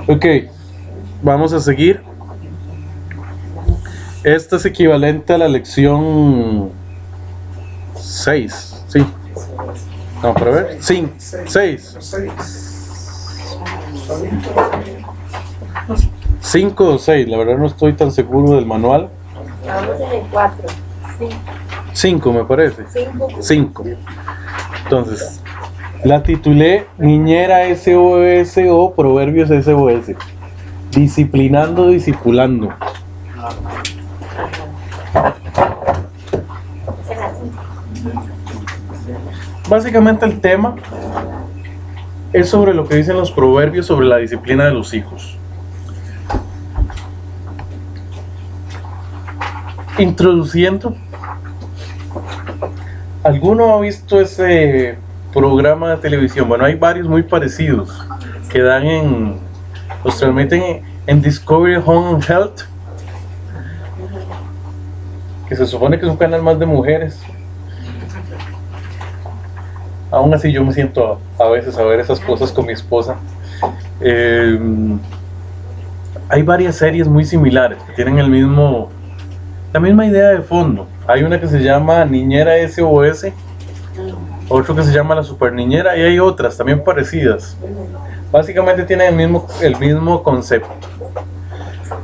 Ok, vamos a seguir. Esta es equivalente a la lección 6, sí. No, para ver. 5, 6. 5 o 6, la verdad no estoy tan seguro del manual. Vamos en el 4. 5 me parece. 5. Entonces, la titulé Niñera SOS o Proverbios SOS. Disciplinando, discipulando. Básicamente el tema es sobre lo que dicen los proverbios sobre la disciplina de los hijos. Introduciendo, ¿alguno ha visto ese programa de televisión? Bueno, hay varios muy parecidos que dan los transmiten en Discovery Home and Health, que se supone que es un canal más de mujeres. Aún así yo me siento a veces a ver esas cosas con mi esposa. Hay varias series muy similares que tienen la misma idea de fondo. Hay una que se llama Niñera SOS, otro que se llama La Super Niñera, y hay otras también parecidas. Básicamente tienen el mismo concepto.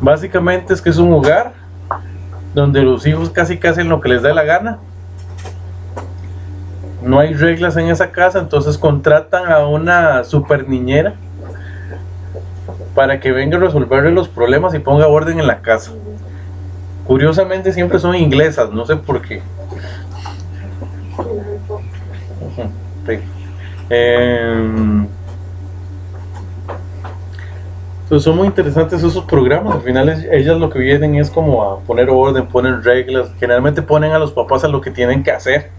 Básicamente es que es un hogar donde los hijos casi que hacen lo que les da la gana. No hay reglas en esa casa, entonces contratan a una super niñera para que venga a resolverle los problemas y ponga orden en la casa. Curiosamente siempre son inglesas, no sé por qué. Sí. Entonces son muy interesantes esos programas. Al final ellas lo que vienen es como a poner orden, ponen reglas. Generalmente ponen a los papás a lo que tienen que hacer.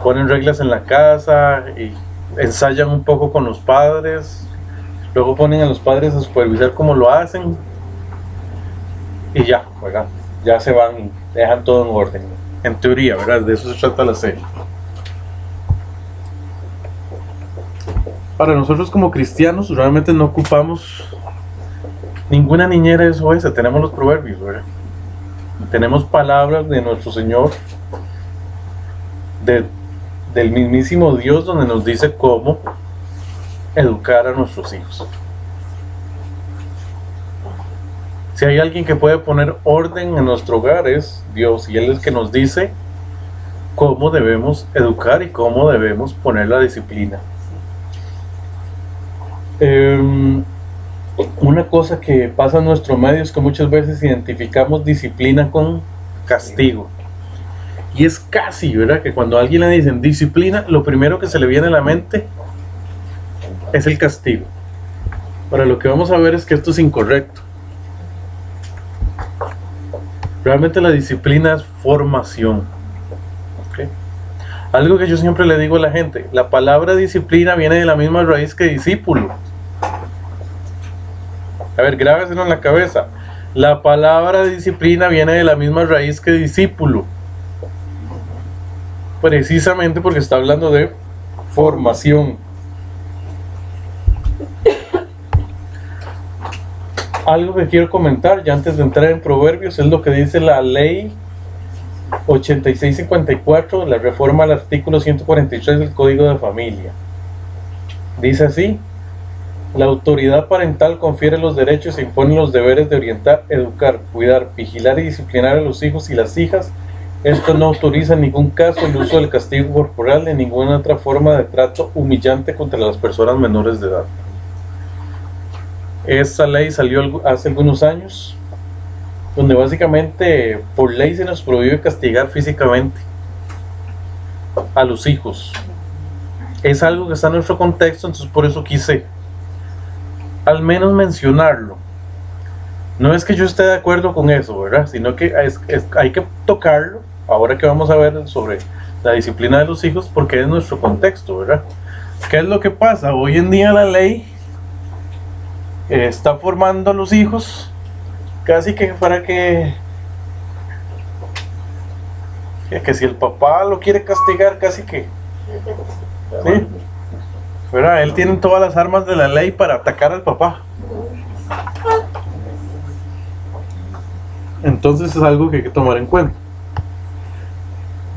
Ponen reglas en la casa y ensayan un poco con los padres. Luego ponen a los padres a supervisar cómo lo hacen. Y ya, ¿verdad? Ya se van y dejan todo en orden. En teoría, ¿verdad? De eso se trata la serie. Para nosotros como cristianos realmente no ocupamos ninguna niñera SOS. Tenemos los proverbios, ¿verdad? Tenemos palabras de nuestro Señor, del mismísimo Dios, donde nos dice cómo educar a nuestros hijos. Si hay alguien que puede poner orden en nuestro hogar es Dios, y Él es el que nos dice cómo debemos educar y cómo debemos poner la disciplina. Una cosa que pasa en nuestro medio es que muchas veces identificamos disciplina con castigo. Y es casi, ¿verdad? Que cuando a alguien le dicen disciplina, lo primero que se le viene a la mente es el castigo. Ahora lo que vamos a ver es que esto es incorrecto. Realmente la disciplina es formación. ¿Okay? Algo que yo siempre le digo a la gente, la palabra disciplina viene de la misma raíz que discípulo. A ver, grábeselo en la cabeza. La palabra disciplina viene de la misma raíz que discípulo. Precisamente porque está hablando de formación. Algo que quiero comentar ya antes de entrar en Proverbios es lo que dice la ley 8654, la reforma al artículo 143 del Código de Familia. Dice así: la autoridad parental confiere los derechos e impone los deberes de orientar, educar, cuidar, vigilar y disciplinar a los hijos y las hijas. Esto no autoriza en ningún caso el uso del castigo corporal ni ninguna otra forma de trato humillante contra las personas menores de edad. Esta ley salió hace algunos años, donde básicamente por ley se nos prohíbe castigar físicamente a los hijos. Es algo que está en nuestro contexto, entonces por eso quise al menos mencionarlo. No es que yo esté de acuerdo con eso, ¿verdad? Sino que hay que tocarlo, ahora que vamos a ver sobre la disciplina de los hijos, porque es nuestro contexto, ¿verdad? ¿Qué es lo que pasa? Hoy en día la ley está formando a los hijos casi que para que si el papá lo quiere castigar, casi que ¿sí? ¿verdad? Él tiene todas las armas de la ley para atacar al papá. Entonces es algo que hay que tomar en cuenta.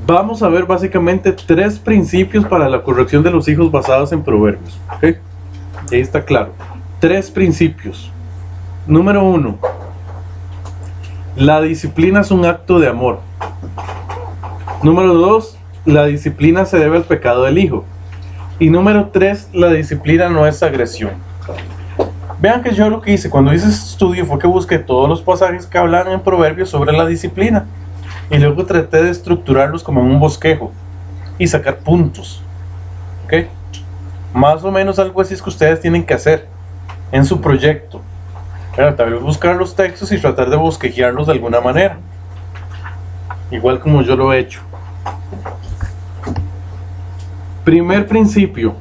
Vamos a ver básicamente 3 principios para la corrección de los hijos basados en proverbios. ¿Okay? Ahí está claro. 3 principios. Número 1. La disciplina es un acto de amor. Número 2. La disciplina se debe al pecado del hijo. Y número 3. La disciplina no es agresión. Vean que yo lo que hice cuando hice este estudio fue que busqué todos los pasajes que hablan en proverbios sobre la disciplina. Y luego traté de estructurarlos como en un bosquejo y sacar puntos. ¿Ok? Más o menos algo así es que ustedes tienen que hacer en su proyecto. Pero tal vez buscar los textos y tratar de bosquejearlos de alguna manera. Igual como yo lo he hecho. Primer principio.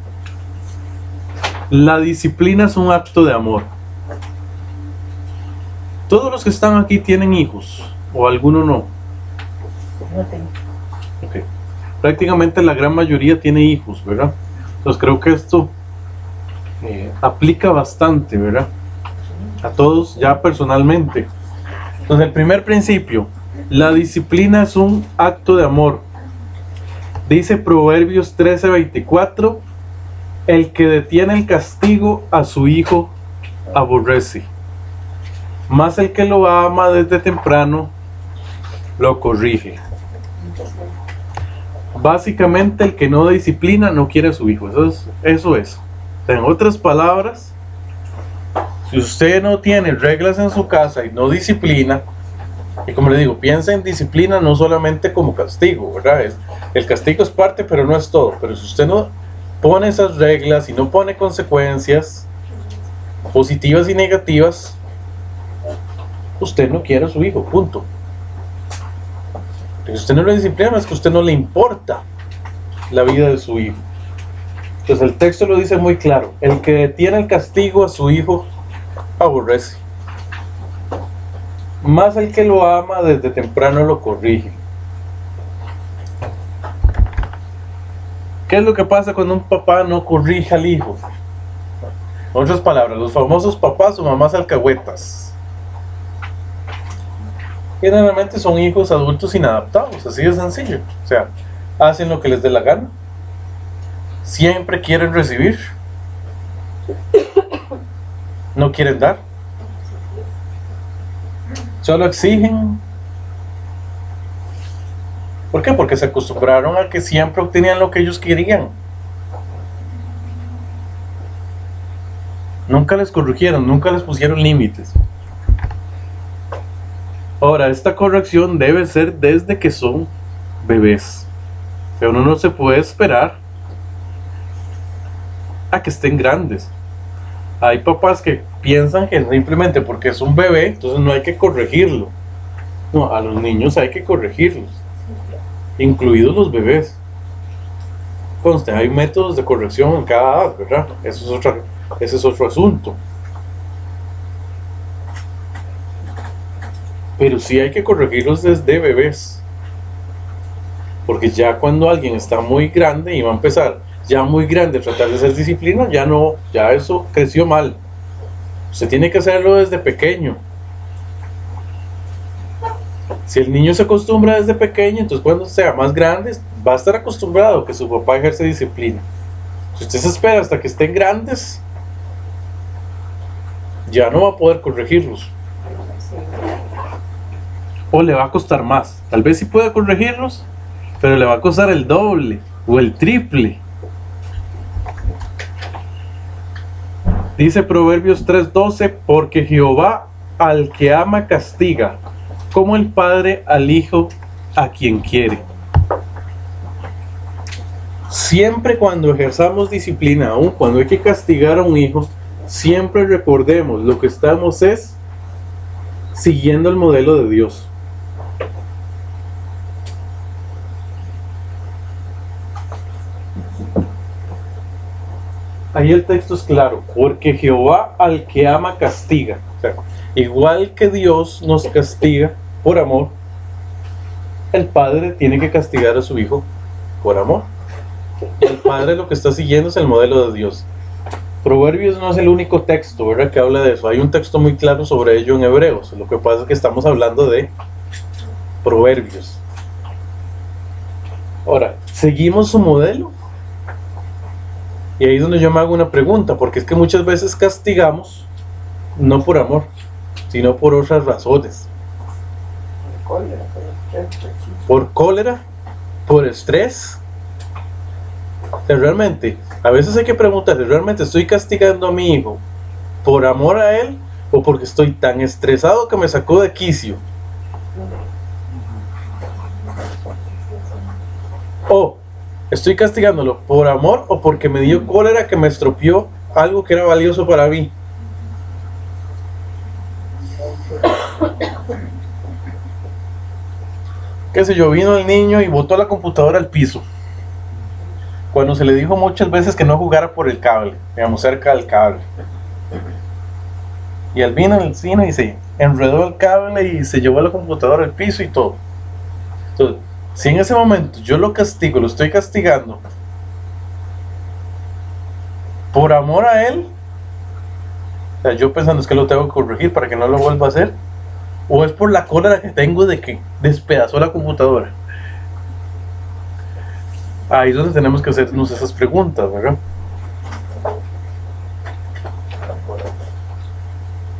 La disciplina es un acto de amor. Todos los que están aquí tienen hijos, o alguno no. No tengo. Okay. Prácticamente la gran mayoría tiene hijos, ¿verdad? Entonces creo que esto aplica bastante, ¿verdad? A todos ya personalmente. Entonces el primer principio, la disciplina es un acto de amor. Dice Proverbios 13:24, el que detiene el castigo a su hijo aborrece, mas el que lo ama desde temprano lo corrige. Básicamente el que no disciplina no quiere a su hijo. Eso es. En otras palabras, si usted no tiene reglas en su casa y no disciplina, y como le digo, piensa en disciplina no solamente como castigo, ¿verdad? El castigo es parte, pero no es todo. Pero si usted no pone esas reglas y no pone consecuencias positivas y negativas, usted no quiere a su hijo, punto. Si usted no lo disciplina, es que a usted no le importa la vida de su hijo. Entonces el texto lo dice muy claro: el que detiene el castigo a su hijo aborrece, más el que lo ama desde temprano lo corrige. ¿Qué es lo que pasa cuando un papá no corrige al hijo? En otras palabras, los famosos papás o mamás alcahuetas generalmente son hijos adultos inadaptados, así de sencillo. O sea, hacen lo que les dé la gana, siempre quieren recibir, no quieren dar, solo exigen. ¿Por qué? Porque se acostumbraron a que siempre obtenían lo que ellos querían. Nunca les corrigieron, nunca les pusieron límites. Ahora, esta corrección debe ser desde que son bebés. O sea, uno no se puede esperar a que estén grandes. Hay papás que piensan que simplemente porque es un bebé, entonces no hay que corregirlo. No, a los niños hay que corregirlos, incluidos los bebés. Conste, hay métodos de corrección en cada edad, ¿verdad? Ese es otro asunto. Pero sí hay que corregirlos desde bebés. Porque ya cuando alguien está muy grande y va a empezar ya muy grande a tratar de hacer disciplina, ya eso creció mal. Usted tiene que hacerlo desde pequeño. Si el niño se acostumbra desde pequeño, entonces cuando sea más grande va a estar acostumbrado a que su papá ejerce disciplina. Si usted se espera hasta que estén grandes, ya no va a poder corregirlos. O le va a costar más. Tal vez sí pueda corregirlos, pero le va a costar el doble o el triple. Dice Proverbios 3:12, porque Jehová al que ama castiga, como el padre al hijo a quien quiere. Siempre cuando ejerzamos disciplina, aun cuando hay que castigar a un hijo, siempre recordemos lo que estamos es siguiendo el modelo de Dios. Ahí el texto es claro, porque Jehová al que ama castiga. O sea, igual que Dios nos castiga por amor, el padre tiene que castigar a su hijo por amor. Y el padre lo que está siguiendo es el modelo de Dios. Proverbios no es el único texto, ¿verdad?, que habla de eso. Hay un texto muy claro sobre ello en Hebreos. Lo que pasa es que estamos hablando de Proverbios. Ahora, ¿seguimos su modelo? Y ahí es donde yo me hago una pregunta, porque es que muchas veces castigamos no por amor, sino por otras razones. Por cólera, por estrés. O sea, realmente, a veces hay que preguntarse, ¿realmente estoy castigando a mi hijo por amor a él o porque estoy tan estresado que me sacó de quicio? O estoy castigándolo por amor o porque me dio cólera que me estropeó algo que era valioso para mí. Qué sé yo, vino el niño y botó la computadora al piso cuando se le dijo muchas veces que no jugara por el cable, digamos, cerca del cable. Y él vino al cine y se enredó el cable y se llevó la computadora al piso y todo. Entonces, si en ese momento yo lo castigo, lo estoy castigando por amor a él, o sea, yo pensando es que lo tengo que corregir para que no lo vuelva a hacer, o es por la cólera que tengo de que despedazó la computadora. Ahí es donde tenemos que hacernos esas preguntas, ¿verdad?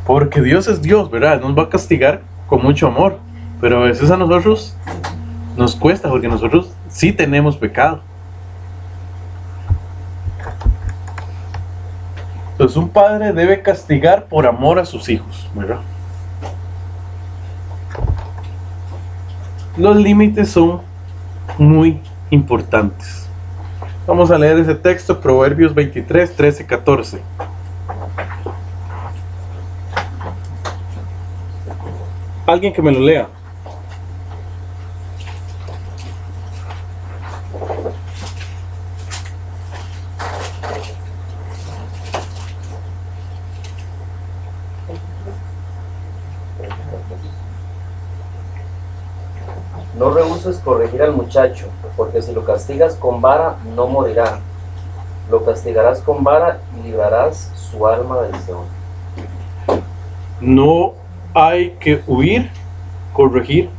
Porque Dios es Dios, ¿verdad? Nos va a castigar con mucho amor, pero a veces a nosotros nos cuesta, porque nosotros sí tenemos pecado. Entonces un padre debe castigar por amor a sus hijos, ¿verdad? Los límites son muy importantes. Vamos a leer ese texto, Proverbios 23, 13, 14. Alguien que me lo lea. No rehuses corregir al muchacho, porque si lo castigas con vara, no morirá. Lo castigarás con vara y librarás su alma del Seol. No hay que huir, corregir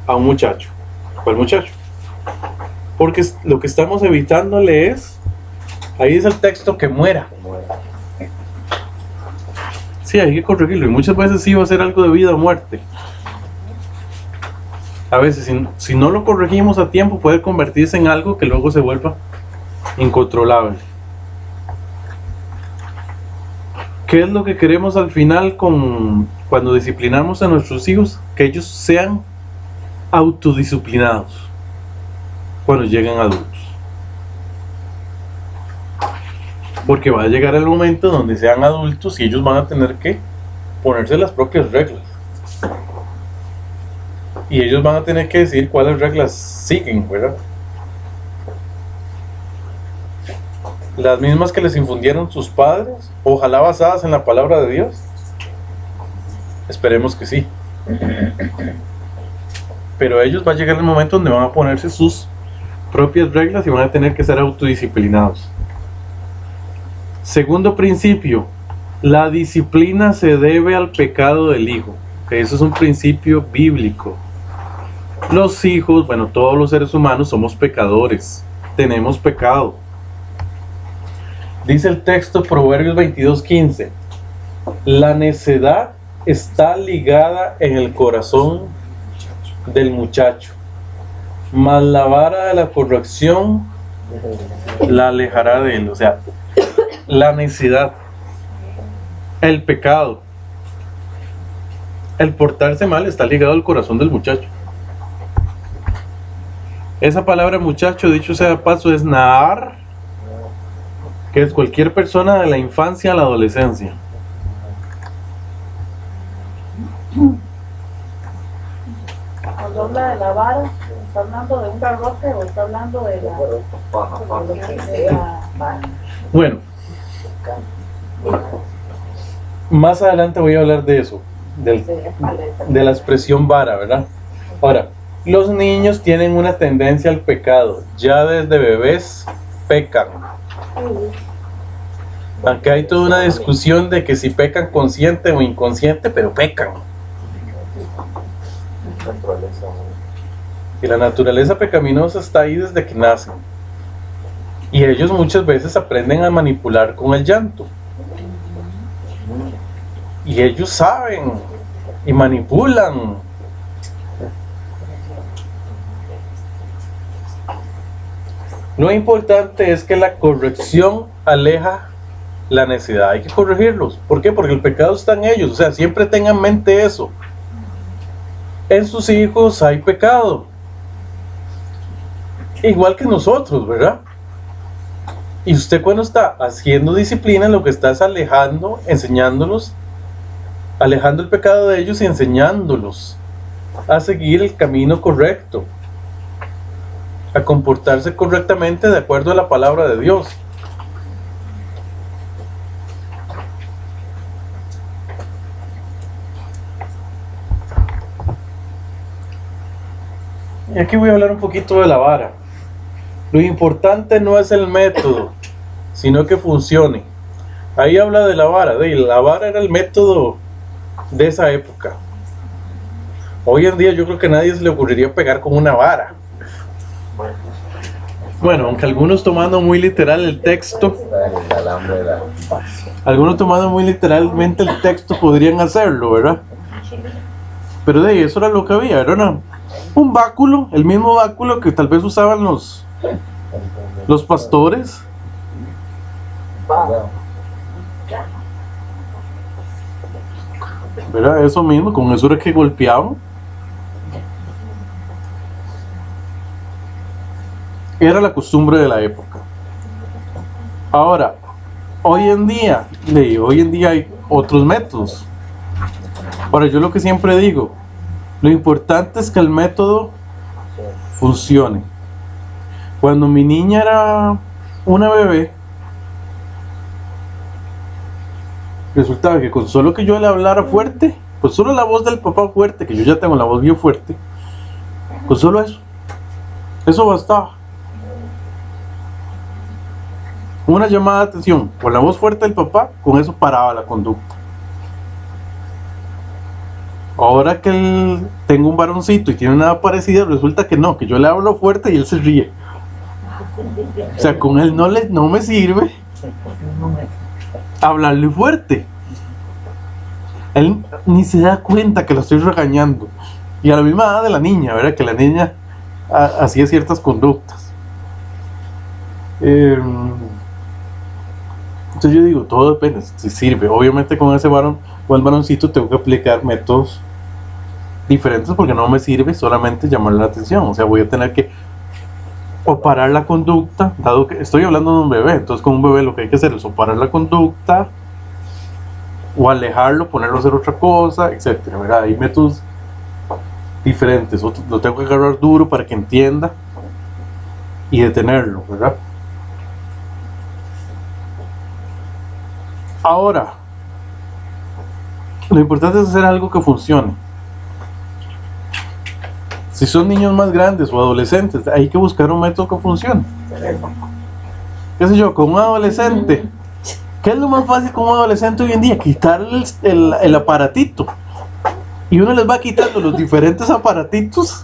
a un muchacho. ¿Cuál muchacho? Porque lo que estamos evitándole es, ahí dice el texto, que muera. Sí, hay que corregirlo, y muchas veces sí va a ser algo de vida o muerte. A veces, si no lo corregimos a tiempo, puede convertirse en algo que luego se vuelva incontrolable. ¿Qué es lo que queremos al final cuando disciplinamos a nuestros hijos? Que ellos sean autodisciplinados cuando lleguen adultos. Porque va a llegar el momento donde sean adultos y ellos van a tener que ponerse las propias reglas. Y ellos van a tener que decir cuáles reglas siguen, ¿verdad? Las mismas que les infundieron sus padres, ojalá basadas en la palabra de Dios. Esperemos que sí. Pero ellos va a llegar el momento donde van a ponerse sus propias reglas y van a tener que ser autodisciplinados. Segundo principio, la disciplina se debe al pecado del hijo. Que eso es un principio bíblico. Los hijos, bueno, todos los seres humanos somos pecadores, tenemos pecado. Dice el texto, Proverbios 22:15, la necedad está ligada en el corazón del muchacho, mas la vara de la corrección la alejará de él. O sea, la necedad, el pecado, el portarse mal está ligado al corazón del muchacho. Esa palabra muchacho, dicho sea de paso, es nahar, que es cualquier persona de la infancia a la adolescencia. Cuando habla de la vara, ¿está hablando de un garrote o está hablando de la vara? Bueno, más adelante voy a hablar de eso, de la expresión vara, ¿verdad? Ahora, los niños tienen una tendencia al pecado, ya desde bebés pecan. Aunque hay toda una discusión de que si pecan consciente o inconsciente, pero pecan. Naturaleza. Y la naturaleza pecaminosa está ahí desde que nacen. Y ellos muchas veces aprenden a manipular con el llanto. Y ellos saben y manipulan. Lo importante es que la corrección aleja la necedad. Hay que corregirlos. ¿Por qué? Porque el pecado está en ellos. O sea, siempre tengan en mente eso. En sus hijos hay pecado. Igual que nosotros, ¿verdad? Y usted cuando está haciendo disciplina, lo que está es alejando, enseñándolos, alejando el pecado de ellos y enseñándolos a seguir el camino correcto, a comportarse correctamente de acuerdo a la palabra de Dios. Y aquí voy a hablar un poquito de la vara. Lo importante no es el método, sino que funcione. Ahí habla de la vara. La vara era el método de esa época. Hoy en día yo creo que a nadie se le ocurriría pegar con una vara. Bueno, aunque algunos tomando muy literal el texto, algunos tomando muy literalmente el texto podrían hacerlo, ¿verdad? Pero de ahí eso era lo que había, era un báculo, el mismo báculo que tal vez usaban los pastores. ¿Verdad? Eso mismo, con eso era que golpeaban. Era la costumbre de la época. Ahora, hoy en día hay otros métodos. Ahora, yo lo que siempre digo, lo importante es que el método funcione. Cuando mi niña era una bebé, resultaba que con solo que yo le hablara fuerte, con solo la voz del papá fuerte, que yo ya tengo la voz bien fuerte, con solo eso bastaba. Una llamada de atención con la voz fuerte del papá, con eso paraba la conducta. Ahora que tengo un varoncito y tiene una edad parecida, resulta que no, que yo le hablo fuerte y él se ríe. O sea, con él no me sirve hablarle fuerte. Él ni se da cuenta que lo estoy regañando. Y a la misma edad de la niña, ¿verdad? Que la niña hacía ciertas conductas. Entonces yo digo, todo depende, si sirve. Obviamente con ese varón, con el varoncito tengo que aplicar métodos diferentes porque no me sirve solamente llamar la atención. O sea, voy a tener que o parar la conducta, dado que estoy hablando de un bebé. Entonces con un bebé lo que hay que hacer es o parar la conducta, o alejarlo, ponerlo a hacer otra cosa, etcétera, ¿verdad? Hay métodos diferentes. Lo tengo que agarrar duro para que entienda y detenerlo, ¿verdad? Ahora, lo importante es hacer algo que funcione. Si son niños más grandes o adolescentes, hay que buscar un método que funcione. ¿Qué sé yo? Con un adolescente, ¿qué es lo más fácil con un adolescente hoy en día? Quitarle el aparatito. Y uno les va quitando los diferentes aparatitos.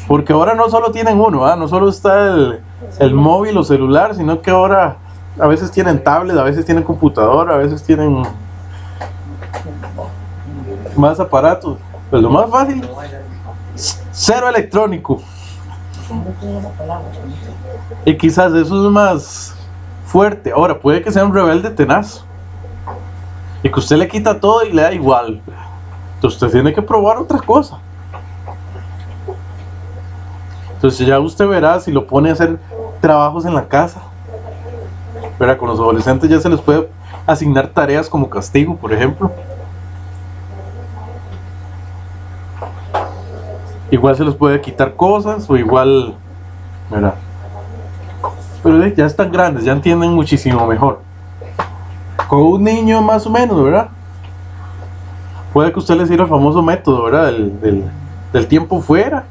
Porque ahora no solo tienen uno, no solo está el móvil o celular, sino que ahora a veces tienen tablet, a veces tienen computadora, a veces tienen más aparatos. Pues lo más fácil, cero electrónico. Y quizás eso es más fuerte. Ahora, puede que sea un rebelde tenaz y que usted le quita todo y le da igual. Entonces usted tiene que probar otra cosa. Entonces ya usted verá si lo pone a hacer trabajos en la casa. Verá, con los adolescentes ya se les puede asignar tareas como castigo, por ejemplo. Igual se les puede quitar cosas o igual, ¿verdad? Pero ya están grandes, ya entienden muchísimo mejor. Con un niño más o menos, ¿verdad? Puede que usted le sirva el famoso método, ¿verdad? Del tiempo fuera.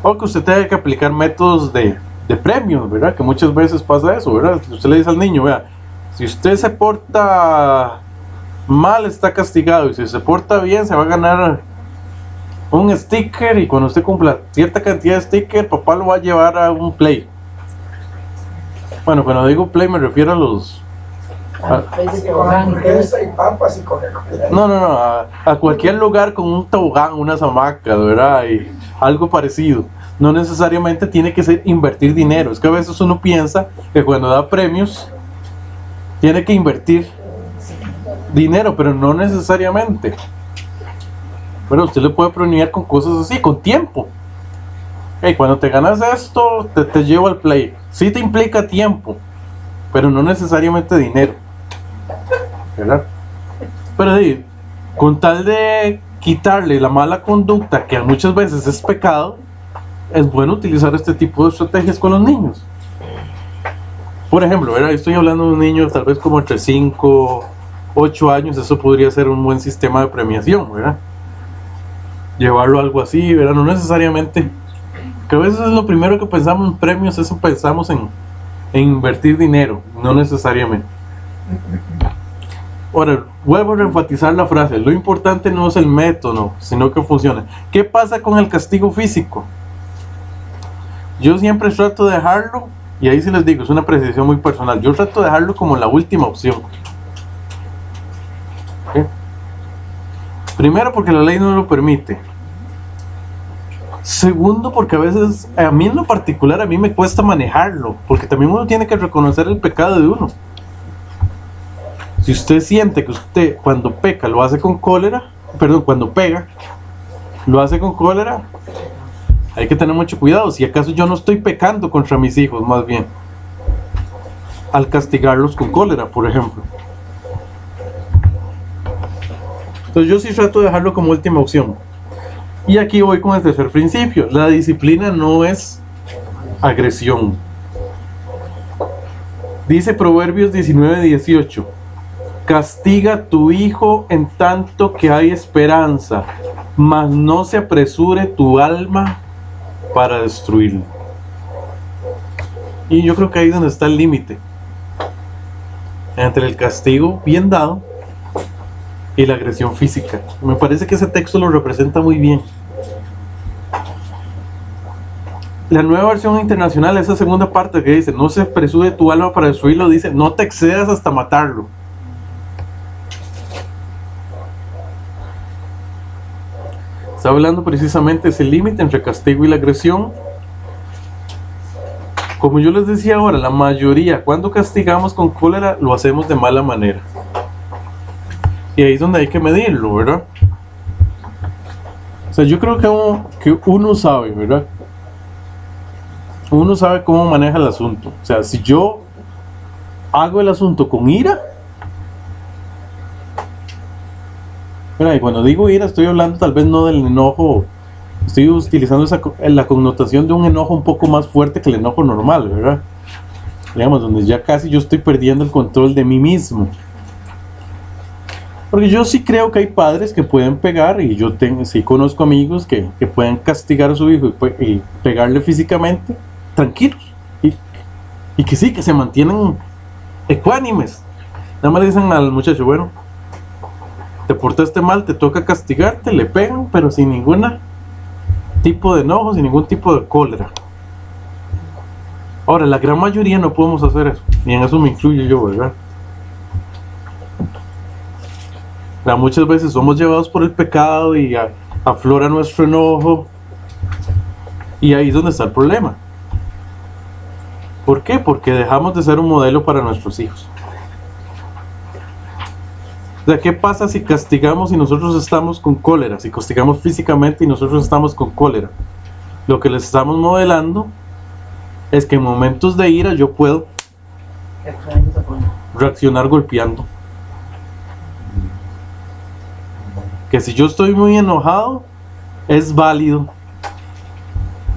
O que usted tenga que aplicar métodos de de premios, ¿verdad? Que muchas veces pasa eso, ¿verdad? Usted le dice al niño, vea, si usted se porta mal está castigado y si se porta bien se va a ganar un sticker y cuando usted cumpla cierta cantidad de stickers, papá lo va a llevar a un play. Bueno, cuando digo play me refiero a los... Sí, con hamburguesa y papas y Coca-Cola. No, a cualquier lugar con un tobogán, unas hamacas, ¿verdad? Y algo parecido. No necesariamente tiene que ser invertir dinero. Es que a veces uno piensa que cuando da premios tiene que invertir dinero, pero no necesariamente. Pero usted le puede premiar con cosas así, con tiempo. Hey, cuando te ganas esto, te llevo al play. Sí te implica tiempo, pero no necesariamente dinero, ¿verdad? Pero sí, con tal de quitarle la mala conducta, que muchas veces es pecado, es bueno utilizar este tipo de estrategias con los niños. Por ejemplo, ¿verdad? Estoy hablando de un niño tal vez como entre 5, 8 años, eso podría ser un buen sistema de premiación, ¿verdad? Llevarlo a algo así, ¿verdad? No necesariamente, que a veces es lo primero que pensamos en premios, eso pensamos en invertir dinero, no necesariamente. Ahora, vuelvo a reenfatizar la frase, lo importante no es el método, sino que funciona. ¿Qué pasa con el castigo físico? Yo siempre trato de dejarlo, y ahí sí les digo, es una apreciación muy personal, yo trato de dejarlo como la última opción. ¿Sí? Primero porque la ley no lo permite. Segundo porque a veces, a mí en lo particular, a mí me cuesta manejarlo, porque también uno tiene que reconocer el pecado de uno. Si usted siente que usted cuando peca lo hace con cólera, perdón, cuando pega lo hace con cólera, hay que tener mucho cuidado. Si acaso yo no estoy pecando contra mis hijos, más bien, al castigarlos con cólera, por ejemplo. Entonces yo sí trato de dejarlo como última opción. Y aquí voy con el tercer principio. La disciplina no es agresión. Dice Proverbios 19:18: castiga a tu hijo en tanto que hay esperanza, mas no se apresure tu alma para destruirlo. Y yo creo que ahí es donde está el límite entre el castigo bien dado y la agresión física. Me parece que ese texto lo representa muy bien. La Nueva Versión Internacional, esa segunda parte que dice no se apresure tu alma para destruirlo, dice no te excedas hasta matarlo. Está hablando precisamente de ese límite entre castigo y la agresión. Como yo les decía ahora, la mayoría, cuando castigamos con cólera, lo hacemos de mala manera. Y ahí es donde hay que medirlo, ¿verdad? O sea, yo creo que uno sabe, ¿verdad? Uno sabe cómo maneja el asunto. O sea, si yo hago el asunto con ira, y cuando digo ira estoy hablando tal vez no del enojo, estoy utilizando la connotación de un enojo un poco más fuerte que el enojo normal, ¿verdad? Digamos, donde ya casi yo estoy perdiendo el control de mí mismo. Porque yo sí creo que hay padres que pueden pegar, y yo sí conozco amigos que pueden castigar a su hijo y pegarle físicamente, tranquilos, y que sí, que se mantienen ecuánimes. Nada más le dicen al muchacho, bueno, te portaste mal, te toca castigarte, le pegan, pero sin ningún tipo de enojo, sin ningún tipo de cólera. Ahora, la gran mayoría no podemos hacer eso, y en eso me incluyo yo, ¿verdad? Muchas veces somos llevados por el pecado y aflora nuestro enojo, y ahí es donde está el problema. ¿Por qué? Porque dejamos de ser un modelo para nuestros hijos. O sea, ¿qué pasa si castigamos y nosotros estamos con cólera? Si castigamos físicamente y nosotros estamos con cólera. Lo que les estamos modelando es que en momentos de ira yo puedo reaccionar golpeando. Que si yo estoy muy enojado, es válido.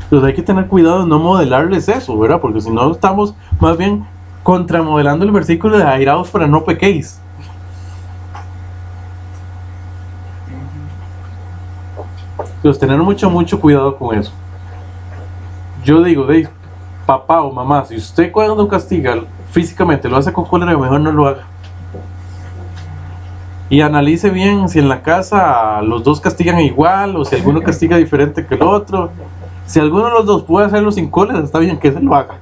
Entonces hay que tener cuidado de no modelarles eso, ¿verdad? Porque si no estamos más bien contramodelando el versículo de airaos para no pequéis. Entonces tener mucho cuidado con eso. Yo digo, papá o mamá, si usted cuando castiga físicamente lo hace con cólera, mejor no lo haga. Y analice bien si en la casa los dos castigan igual o si alguno castiga diferente que el otro. Si alguno de los dos puede hacerlo sin cólera, está bien que se lo haga.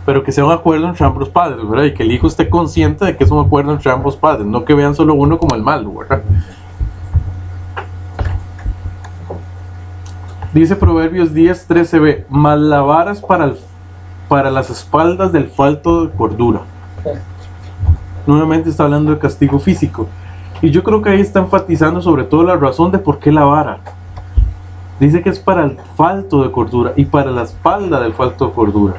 Pero que sea un acuerdo entre ambos padres, ¿verdad? Y que el hijo esté consciente de que es un acuerdo entre ambos padres, no que vean solo uno como el malo, ¿verdad? Dice Proverbios 10:13b, mas la vara es para las espaldas del falto de cordura. Nuevamente está hablando de castigo físico. Y yo creo que ahí está enfatizando sobre todo la razón de por qué la vara. Dice que es para el falto de cordura y para la espalda del falto de cordura.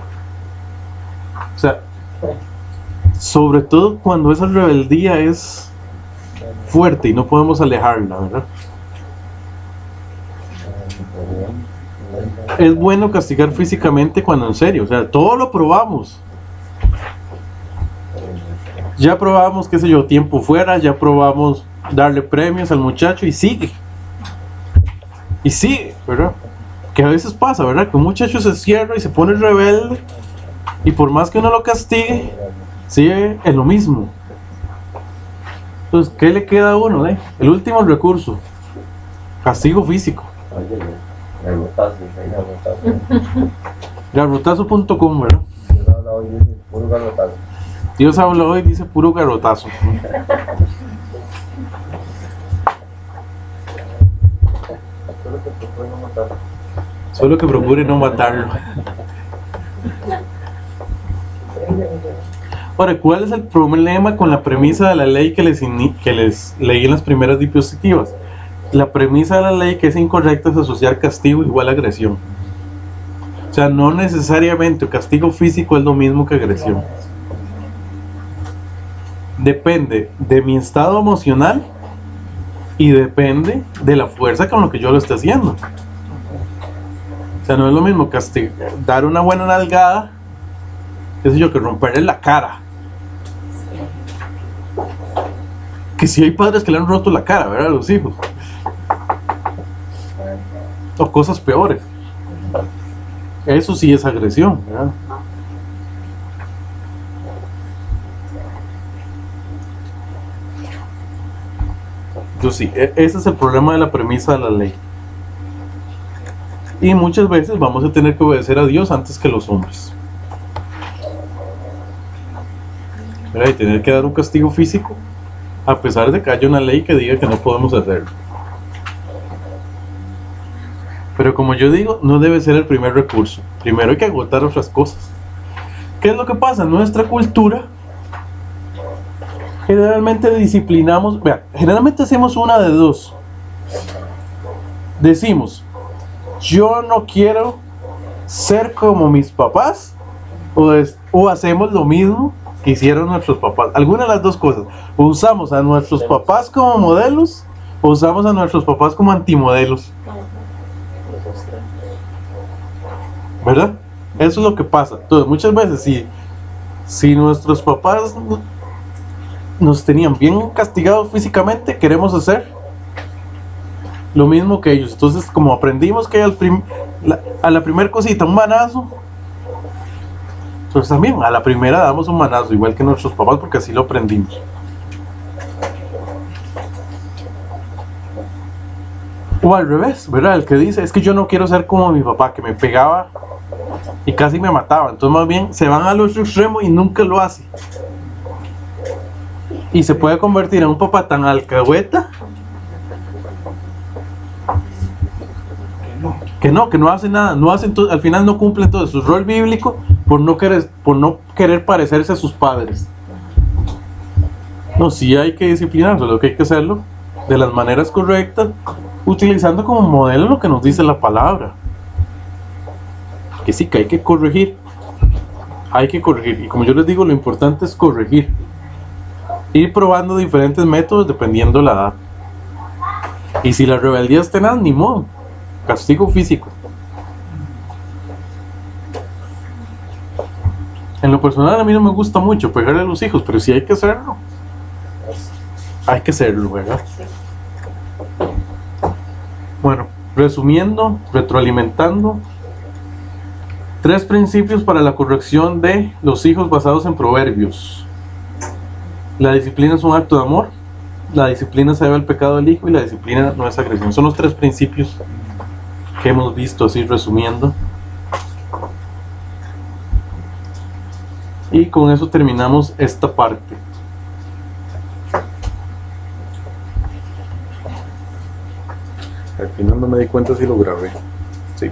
O sea, sobre todo cuando esa rebeldía es fuerte y no podemos alejarla, ¿verdad? Es bueno castigar físicamente cuando en serio, o sea, todo lo probamos. Ya probamos, qué sé yo, tiempo fuera, ya probamos darle premios al muchacho y sigue. Y sigue, ¿verdad? Que a veces pasa, ¿verdad? Que un muchacho se cierra y se pone rebelde y por más que uno lo castigue, sigue en lo mismo. Entonces, ¿qué le queda a uno? El último recurso, castigo físico. Garrotazo.com, ¿verdad? Dios habla hoy, dice puro garrotazo. Solo que procure no matarlo. Ahora, ¿cuál es el problema con la premisa de la ley que les leí en las primeras diapositivas? La premisa de la ley que es incorrecta es asociar castigo igual a agresión. O sea, no necesariamente castigo físico es lo mismo que agresión. Depende de mi estado emocional y depende de la fuerza con lo que yo lo esté haciendo. O sea, no es lo mismo dar una buena nalgada, qué sé yo, que romperle la cara. Que si hay padres que le han roto la cara, ¿verdad? A los hijos. O cosas peores. Eso sí es agresión, ¿verdad? Yo sí, ese es el problema de la premisa de la ley. Y muchas veces vamos a tener que obedecer a Dios antes que los hombres. ¿Verdad? Y tener que dar un castigo físico, a pesar de que haya una ley que diga que no podemos hacerlo. Pero como yo digo, no debe ser el primer recurso. Primero hay que agotar otras cosas. ¿Qué es lo que pasa? En nuestra cultura, generalmente disciplinamos, generalmente hacemos una de dos. Decimos, yo no quiero ser como mis papás, o hacemos lo mismo que hicieron nuestros papás. Alguna de las dos cosas. O usamos a nuestros papás como modelos, o usamos a nuestros papás como antimodelos. ¿Verdad? Eso es lo que pasa. Entonces, muchas veces, si nuestros papás nos tenían bien castigados físicamente, queremos hacer lo mismo que ellos. Entonces, como aprendimos que a la primera cosita un manazo, entonces también a la primera damos un manazo, igual que nuestros papás, porque así lo aprendimos. O al revés, ¿verdad? El que dice, es que yo no quiero ser como mi papá, que me pegaba y casi me mataba. Entonces más bien se van al otro extremo y nunca lo hace. Y se puede convertir en un papá tan alcahueta que no hace nada, al final no cumple todo su rol bíblico por no querer parecerse a sus padres. No, sí hay que disciplinarse, lo que hay que hacerlo de las maneras correctas, utilizando como modelo lo que nos dice la palabra. Que sí, que hay que corregir. Y como yo les digo, lo importante es corregir. Ir probando diferentes métodos dependiendo de la edad. Y si la rebeldía es tenaz, ni modo. Castigo físico. En lo personal a mí no me gusta mucho pegarle a los hijos, pero si hay que hacerlo, hay que hacerlo, ¿verdad? Bueno, resumiendo, retroalimentando, 3 principios para la corrección de los hijos basados en proverbios. La disciplina es un acto de amor, la disciplina se debe al pecado del hijo y la disciplina no es agresión. Son los 3 principios que hemos visto, así resumiendo. Y con eso terminamos esta parte. Al final no me di cuenta si lo grabé. Sí.